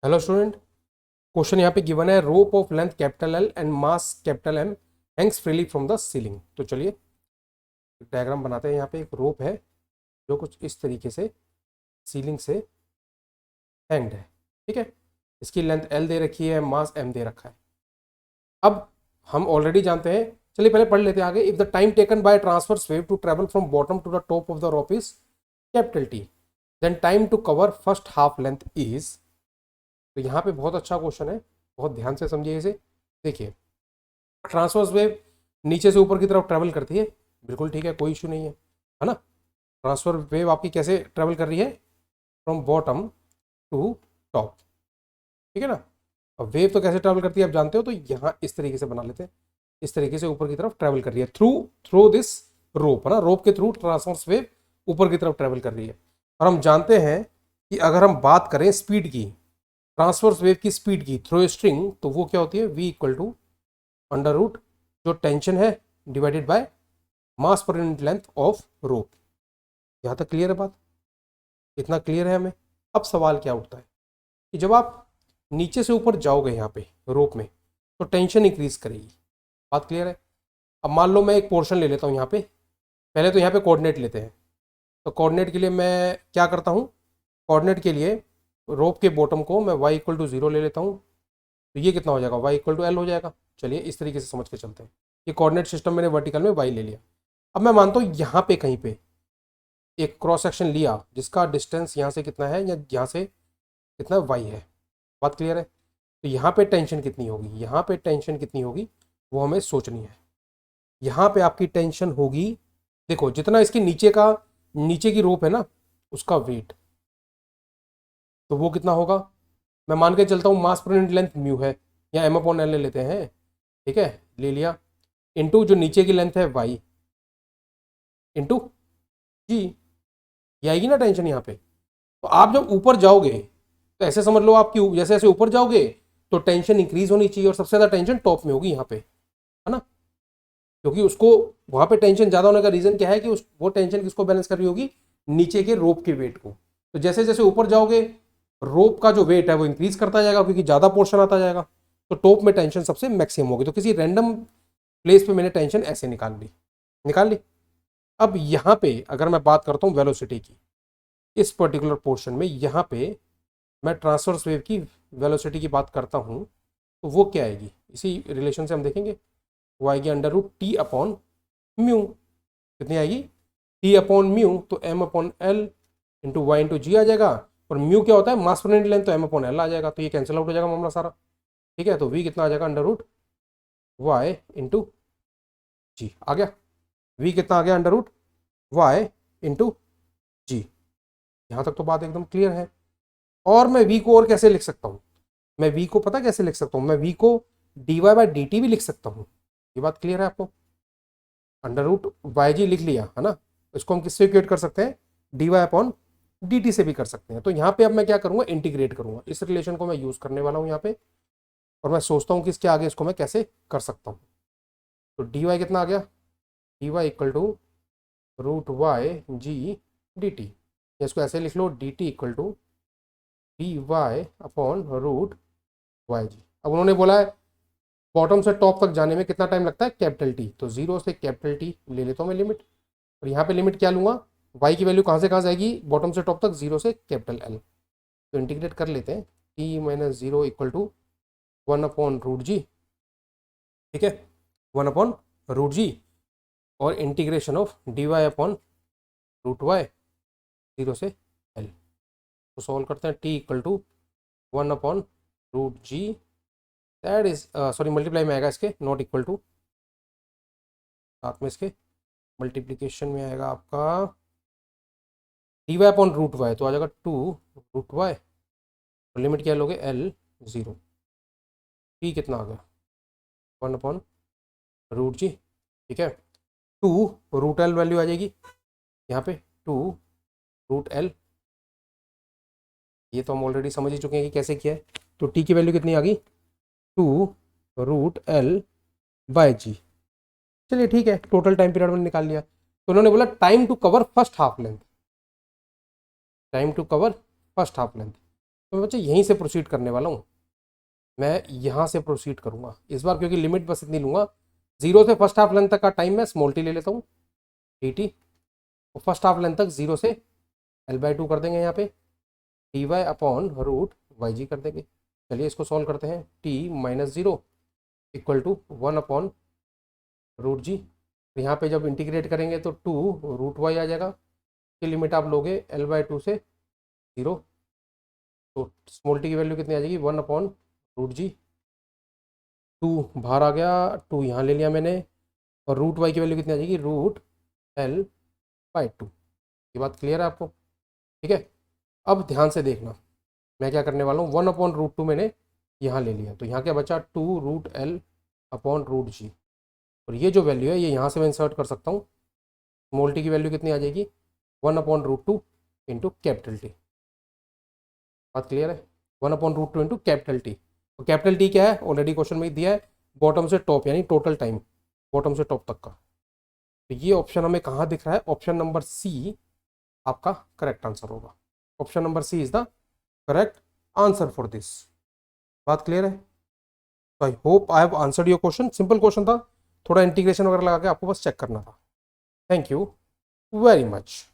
Hello student, question यहाँ पे given है rope of length capital L and mass capital M hangs freely from the ceiling. तो चलिए diagram बनाते हैं। यहाँ पे एक रोप है जो कुछ इस तरीके से सीलिंग से हैंग्ड है। ठीक है, इसकी लेंथ एल दे रखी है, मास एम दे रखा है। अब हम ऑलरेडी जानते हैं, चलिए पहले पढ़ लेते हैं आगे। If the time taken by transverse wave to travel from bottom to the top of the rope is capital T, then time to cover first half length is. तो यहाँ पे बहुत अच्छा क्वेश्चन है, बहुत ध्यान से समझिए इसे। देखिए, ट्रांसवर्स वेव नीचे से ऊपर की तरफ ट्रैवल करती है, बिल्कुल ठीक है, कोई इशू नहीं है ना। ट्रांसफर वेव आपकी कैसे ट्रैवल कर रही है? फ्रॉम बॉटम टू टॉप, ठीक है ना। अब वेव तो कैसे ट्रैवल करती है आप जानते हो, तो यहाँ इस तरीके से बना लेते हैं। इस तरीके से ऊपर की तरफ ट्रैवल कर रही है थ्रू दिस रोप, है ना। रोप के थ्रू ट्रांसवर्स वेव ऊपर की तरफ ट्रैवल कर रही है। और हम जानते हैं कि अगर हम बात करें स्पीड की, ट्रांसवर्स वेव की स्पीड की थ्रू ए स्ट्रिंग, तो वो क्या होती है? v equal to under root जो टेंशन है divided by mass per unit length of rope. यहाँ तक क्लियर है बात? इतना क्लियर है हमें। अब सवाल क्या उठता है कि जब आप नीचे से ऊपर जाओगे यहाँ पे रोप में, तो टेंशन इंक्रीज करेगी। बात क्लियर है? अब मान लो मैं एक पोर्शन ले लेता हूँ यहाँ पे। पहले तो यहाँ पे कोऑर्डिनेट लेते हैं। तो कोऑर्डिनेट के लिए मैं क्या करता हूँ? कोऑर्डिनेट के लिए रोप के बॉटम को मैं y इक्वल टू 0 ले लेता हूँ। तो ये कितना हो जाएगा? y इक्वल टू एल हो जाएगा। चलिए इस तरीके से समझ के चलते हैं। ये कोऑर्डिनेट सिस्टम मैंने वर्टिकल में y ले लिया। अब मैं मानता हूँ यहाँ पे कहीं पे एक क्रॉस सेक्शन लिया जिसका डिस्टेंस यहाँ से कितना है या यहाँ से कितना y है। बात क्लियर है? तो यहाँ पे टेंशन कितनी होगी, यहाँ पे टेंशन कितनी होगी वो हमें सोचनी है। यहाँ पे आपकी टेंशन होगी, देखो जितना इसके नीचे की रोप है ना, उसका वेट, तो वो कितना होगा? मैं मान के चलता हूँ मास पर यूनिट लेंथ म्यू है, या एम अपॉन एल ले लेते हैं। ठीक है, ले लिया। इनटू जो नीचे की लेंथ है वाई इंटू जी, ये आएगी ना टेंशन यहाँ पे। तो आप जब ऊपर जाओगे तो ऐसे समझ लो, आपकी जैसे जैसे ऊपर जाओगे तो टेंशन इंक्रीज होनी चाहिए, और सबसे ज़्यादा टेंशन टॉप में होगी यहाँ पे, है ना। क्योंकि उसको वहाँ पे टेंशन ज़्यादा होने का रीज़न क्या है कि वो टेंशन किसको बैलेंस कर रही होगी? नीचे के रोप के वेट को। तो जैसे जैसे ऊपर जाओगे रोप का जो वेट है वो इंक्रीज करता जाएगा, क्योंकि ज़्यादा पोर्शन आता जाएगा। तो टॉप में टेंशन सबसे मैक्सिमम होगी। तो किसी रैंडम प्लेस पे मैंने टेंशन ऐसे निकाल ली। अब यहाँ पे अगर मैं बात करता हूँ वेलोसिटी की, इस पर्टिकुलर पोर्शन में यहाँ पे मैं ट्रांसवर्स वेव की वेलोसिटी की बात करता हूँ, तो वो क्या आएगी? इसी रिलेशन से हम देखेंगे। वो आएगी under root T upon mu. कितनी आएगी? टी अपॉन म्यू, तो M upon L into Y into G आ जाएगा। और म्यू क्या होता है? मास पर यूनिट लेंथ, तो एम अपॉन एल आ जाएगा। तो ये कैंसिल आउट हो जाएगा मामला सारा। ठीक है, तो वी कितना आ जाएगा? Under root Y into G आ गया। वी कितना आ गया? अंडर रूट वाई इंटू जी। यहाँ तक तो बात एकदम क्लियर है। और मैं वी को और कैसे लिख सकता हूँ? मैं वी को पता कैसे लिख सकता हूँ? मैं वी को D Y by D T भी लिख सकता हूँ। ये बात क्लियर है आपको? अंडर रूट वाई जी लिख लिया है ना, इसको हम किससे इक्वेट कर सकते हैं? D Y upon D T से भी कर सकते हैं। तो यहाँ पे अब मैं क्या करूँगा? इंटीग्रेट करूँगा। इस रिलेशन को मैं यूज़ करने वाला हूँ यहाँ पे, और मैं सोचता हूँ कि इसके आगे इसको मैं कैसे कर सकता हूँ। तो डी वाई कितना आ गया? D Y equal to root Y G D T. इसको ऐसे लिख लो, D T equal to D Y upon root Y G. अब उन्होंने बोला है बॉटम से टॉप तक जाने में कितना टाइम लगता है? Capital T. तो जीरो से कैपिटल टी ले लेता हूँ मैं लिमिट। और यहाँ पे लिमिट क्या लूँगा? वाई की वैल्यू कहाँ से कहाँ जाएगी बॉटम से टॉप तक? जीरो से कैपिटल एल। तो इंटीग्रेट कर लेते हैं। T minus zero equal to 1/√g। ठीक है, 1/√g। और integration of D Y upon root Y zero से एल। तो सॉल्व करते हैं। T equal to 1/√g, that is sorry multiply में आएगा इसके, नॉट इक्वल टू, साथ में इसके मल्टीप्लीकेशन में आएगा आपका D Y upon root Y, तो आ जाएगा 2√y। और लिमिट क्या लोगे? L zero. टी कितना आ गया? 1/√g। ठीक है, 2√l वैल्यू आ जाएगी यहाँ पे, 2√l। ये तो हम ऑलरेडी समझ ही चुके हैं कि कैसे किया है। तो टी की वैल्यू कितनी आ गई? 2√l बाय जी। चलिए ठीक है, टोटल टाइम पीरियड मैंने निकाल लिया। तो उन्होंने बोला time to cover first half length, time to cover first half length. तो मैं बच्चे यहीं से प्रोसीड करने वाला हूँ, मैं यहाँ से प्रोसीड करूँगा इस बार, क्योंकि लिमिट बस इतनी लूँगा, 0 से फर्स्ट हाफ लेंथ तक का टाइम मैं स्मॉल टी ले लेता हूँ dt, और फर्स्ट हाफ लेंथ तक 0 से L/2 कर देंगे यहाँ पे, dy अपॉन रूट वाई जी कर देंगे। चलिए इसको सॉल्व करते हैं, t - 0 equal to 1 upon root G, यहाँ पे जब इंटीग्रेट करेंगे तो 2 रूट वाई आ जाएगा, की लिमिट आप लोगे L/2 से 0, तो स्मॉल टी की वैल्यू कितनी आ जाएगी 1 अपॉन रूट जी, 2 बाहर आ गया, 2 यहाँ ले लिया मैंने, और रूट वाई की वैल्यू कितनी आ जाएगी रूट L/2। ये बात क्लियर है आपको? ठीक है, अब ध्यान से देखना, मैं क्या करने वाला हूँ, 1 अपॉन रूट 2 मैंने यहाँ ले लिया, तो यहाँ क्या बचा 2 रूट L अपॉन रूट जी, और ये जो वैल्यू है ये यहाँ से मैं इंसर्ट कर सकता हूँ, स्मॉल टी की वैल्यू कितनी आ जाएगी 1 upon root 2 into capital T. बात क्लियर है? 1 upon root 2 into capital T, और कैपिटल टी क्या है ऑलरेडी क्वेश्चन में दिया है, बॉटम से टॉप यानी टोटल टाइम बॉटम से टॉप तक का। तो ये ऑप्शन हमें कहाँ दिख रहा है, ऑप्शन नंबर सी आपका करेक्ट आंसर होगा, option number C is the correct answer for this. बात क्लियर है? तो I hope I have answered your question, simple question था, थोड़ा इंटीग्रेशन वगैरह लगा के आपको बस चेक करना था। Thank you very much.